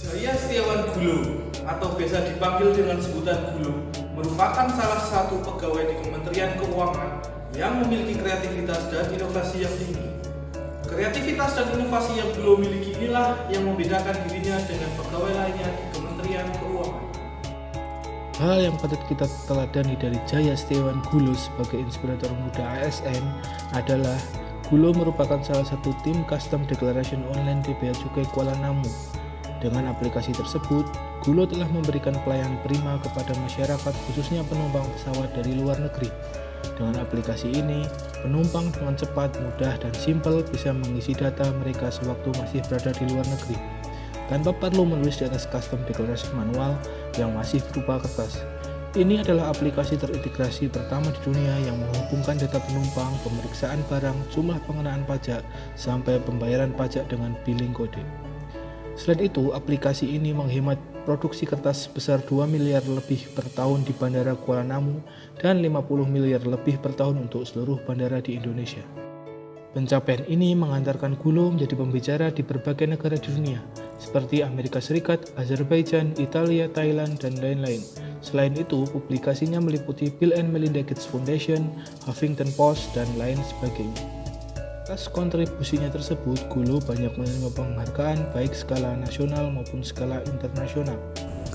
Jaya Setiawan Gulo atau biasa dipanggil dengan sebutan Gulo merupakan salah satu pegawai di Kementerian Keuangan yang memiliki kreativitas dan inovasi yang tinggi. Kreativitas dan inovasi yang Gulo miliki inilah yang membedakan dirinya dengan pegawai lainnya di Kementerian Keuangan. Hal yang patut kita teladani dari Jaya Setiawan Gulo sebagai inspirator muda ASN adalah Gulo merupakan salah satu tim custom declaration online di Bea Cukai Kuala Namu. Dengan aplikasi tersebut, Gulo telah memberikan pelayanan prima kepada masyarakat khususnya penumpang pesawat dari luar negeri. Dengan aplikasi ini, penumpang dengan cepat, mudah, dan simpel bisa mengisi data mereka sewaktu masih berada di luar negeri, tanpa perlu menulis di atas custom declaration manual yang masih berupa kertas. Ini adalah aplikasi terintegrasi pertama di dunia yang menghubungkan data penumpang, pemeriksaan barang, jumlah pengenaan pajak, sampai pembayaran pajak dengan billing kode. Selain itu, aplikasi ini menghemat produksi kertas sebesar 2 miliar lebih per tahun di Bandara Kuala Namu dan 50 miliar lebih per tahun untuk seluruh bandara di Indonesia. Pencapaian ini mengantarkan Gulo menjadi pembicara di berbagai negara di dunia, seperti Amerika Serikat, Azerbaijan, Italia, Thailand, dan lain-lain. Selain itu, publikasinya meliputi Bill and Melinda Gates Foundation, Huffington Post, dan lain sebagainya. Atas kontribusinya tersebut, Gulo banyak menerima penghargaan baik skala nasional maupun skala internasional.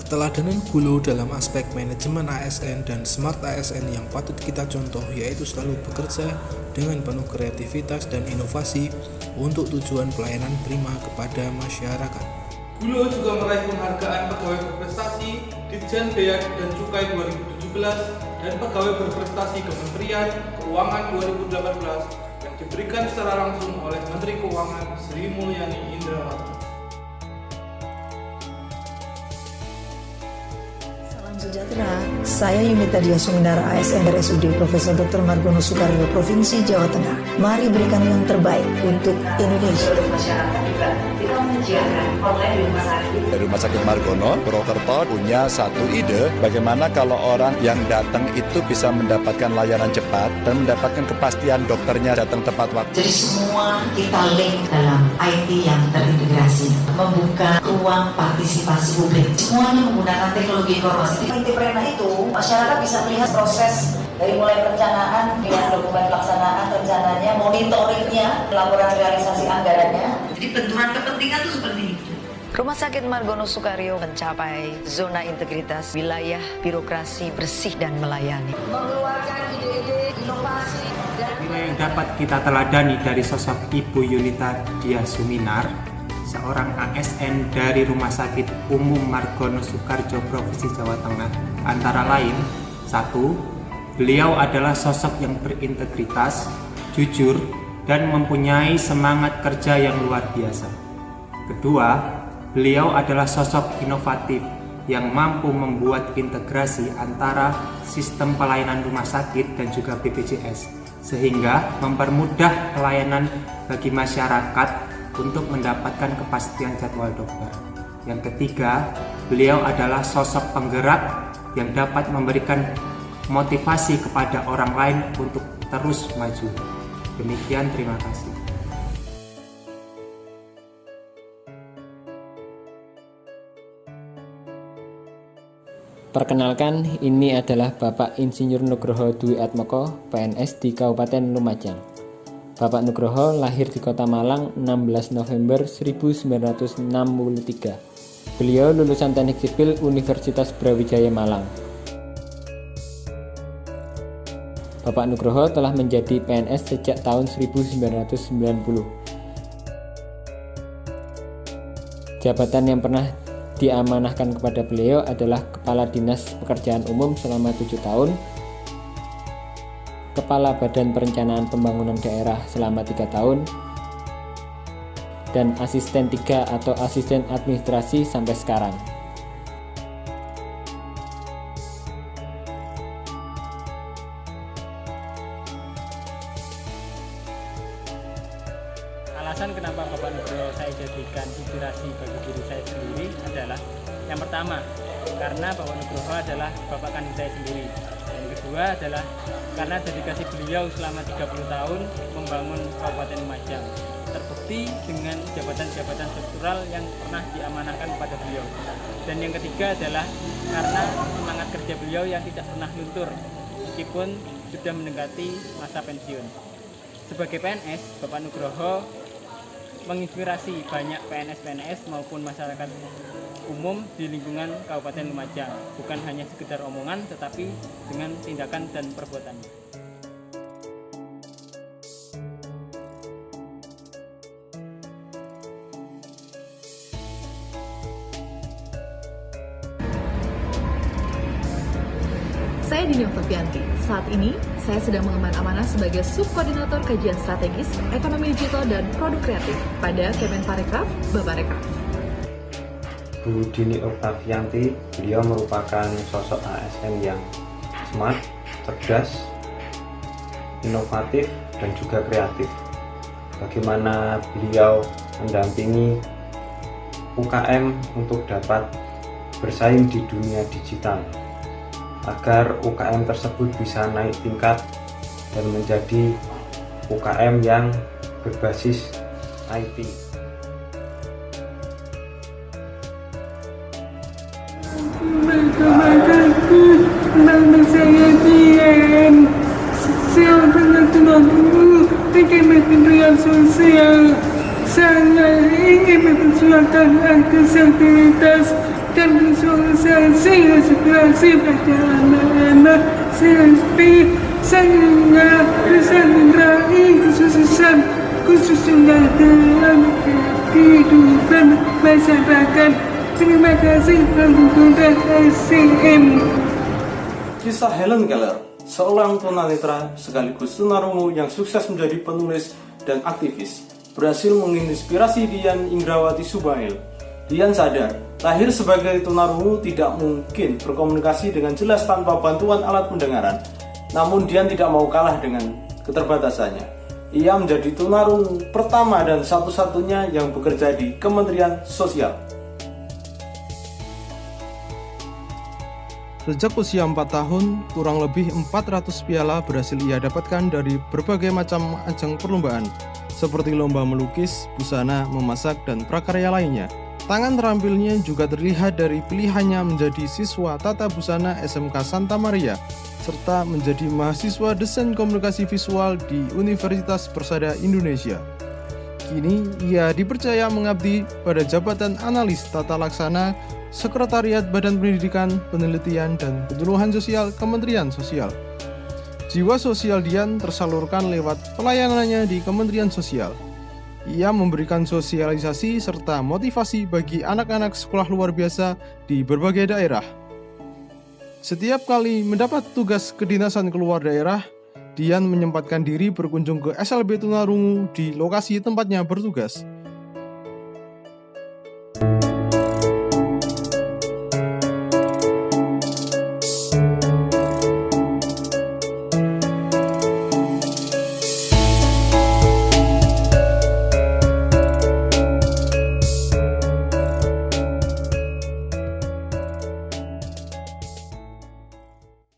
Keteladanan Gulo dalam aspek manajemen ASN dan smart ASN yang patut kita contoh yaitu selalu bekerja dengan penuh kreativitas dan inovasi untuk tujuan pelayanan prima kepada masyarakat. Gulo juga meraih penghargaan pegawai berprestasi Ditjen Bea dan Cukai 2017 dan pegawai berprestasi Kementerian Keuangan 2018 yang diberikan secara langsung oleh Menteri Keuangan Sri Mulyani Indrawati. Salam sejahtera, saya Yunita Dia Suminara ASN RSUD Profesor Dr. Margono Soekario Provinsi Jawa Tengah. Mari berikan yang terbaik untuk Indonesia. Masyarakat juga kita menyediakan outlet di rumah sakit. Dari Rumah Sakit Margono, Purwokerto punya satu ide bagaimana kalau orang yang datang itu bisa mendapatkan layanan cepat dan mendapatkan kepastian dokternya datang tepat waktu. Jadi semua kita link dalam IT yang terintegrasi, membuka ruang partisipasi publik. Semuanya menggunakan teknologi informasi. Di IT Prena itu masyarakat bisa melihat proses dari mulai perencanaan dengan dokumen pelaksanaan rencananya, monitoringnya, laporan realisasi anggarannya. Jadi benturan kepentingan itu seperti itu. Rumah Sakit Margono Soekario mencapai zona integritas wilayah birokrasi bersih dan melayani. Mengeluarkan ide-ide inovasi dan nilai yang dapat kita teladani dari sosok Ibu Yunita Dia Suminar, seorang ASN dari Rumah Sakit Umum Margono Soekario Provinsi Jawa Tengah, antara lain: 1. Beliau adalah sosok yang berintegritas, jujur, dan mempunyai semangat kerja yang luar biasa. Kedua, beliau adalah sosok inovatif yang mampu membuat integrasi antara sistem pelayanan rumah sakit dan juga BPJS, sehingga mempermudah pelayanan bagi masyarakat untuk mendapatkan kepastian jadwal dokter. Yang ketiga, beliau adalah sosok penggerak yang dapat memberikan motivasi kepada orang lain untuk terus maju. Demikian, terima kasih. Perkenalkan, ini adalah Bapak Insinyur Nugroho Dwi Atmoko, PNS di Kabupaten Lumajang. Bapak Nugroho lahir di Kota Malang 16 November 1963. Beliau lulusan Teknik Sipil Universitas Brawijaya Malang. Bapak Nugroho telah menjadi PNS sejak tahun 1990. Jabatan yang pernah diamanahkan kepada beliau adalah Kepala Dinas Pekerjaan Umum selama 7 tahun, Kepala Badan Perencanaan Pembangunan Daerah selama 3 tahun, dan Asisten 3 atau Asisten Administrasi sampai sekarang. alasan kenapa Bapak Nugroho saya jadikan inspirasi bagi diri saya sendiri adalah yang pertama, karena Bapak Nugroho adalah bapak kandung saya sendiri. Yang kedua adalah karena dedikasi beliau selama 30 tahun membangun Kabupaten Lumajang, terbukti dengan jabatan-jabatan struktural yang pernah diamanahkan kepada beliau. Dan yang ketiga adalah karena semangat kerja beliau yang tidak pernah luntur meskipun sudah mendekati masa pensiun. Sebagai PNS, Bapak Nugroho menginspirasi banyak PNS-PNS maupun masyarakat umum di lingkungan Kabupaten Lumajang, bukan hanya sekedar omongan tetapi dengan tindakan dan perbuatannya. Saya Dini Oktavianti. Saat ini, saya sedang mengemban amanah sebagai Subkoordinator Kajian Strategis, Ekonomi Digital, dan Produk Kreatif pada Kemenparekraf, Baparekraf. Bu Dini Oktavianti, beliau merupakan sosok ASN yang smart, cerdas, inovatif, dan juga kreatif. Bagaimana beliau mendampingi UKM untuk dapat bersaing di dunia digital, agar UKM tersebut bisa naik tingkat dan menjadi UKM yang berbasis IT. Nama saya Dian. Saya dengan tunarungu di Kementerian Sosial. Saya ingin memperjuangkan aksesibilitas dan visualisasi aspirasi pada anak-anak sampai saya bisa meraih kesuksesan khususnya dalam kehidupan masyarakat. Terima kasih Bunda SCM. Kisah Helen Keller, seorang tunanetra sekaligus tunarungu yang sukses menjadi penulis dan aktivis, berhasil menginspirasi Dian Indrawati Subail. Dian sadar, lahir sebagai tunarungu tidak mungkin berkomunikasi dengan jelas tanpa bantuan alat pendengaran. Namun Dian tidak mau kalah dengan keterbatasannya. Ia menjadi tunarungu pertama dan satu-satunya yang bekerja di Kementerian Sosial. Sejak usia 4 tahun, kurang lebih 400 piala berhasil ia dapatkan dari berbagai macam ajang perlombaan, seperti lomba melukis, busana, memasak, dan prakarya lainnya. Tangan terampilnya juga terlihat dari pilihannya menjadi siswa tata busana SMK Santa Maria, serta menjadi mahasiswa desain komunikasi visual di Universitas Persada Indonesia. Kini, ia dipercaya mengabdi pada jabatan analis tata laksana Sekretariat Badan Pendidikan, Penelitian, dan Penyuluhan Sosial Kementerian Sosial. Jiwa sosial Dian tersalurkan lewat pelayanannya di Kementerian Sosial. Ia memberikan sosialisasi serta motivasi bagi anak-anak sekolah luar biasa di berbagai daerah. Setiap kali mendapat tugas kedinasan keluar daerah, Dian menyempatkan diri berkunjung ke SLB Tunarungu di lokasi tempatnya bertugas.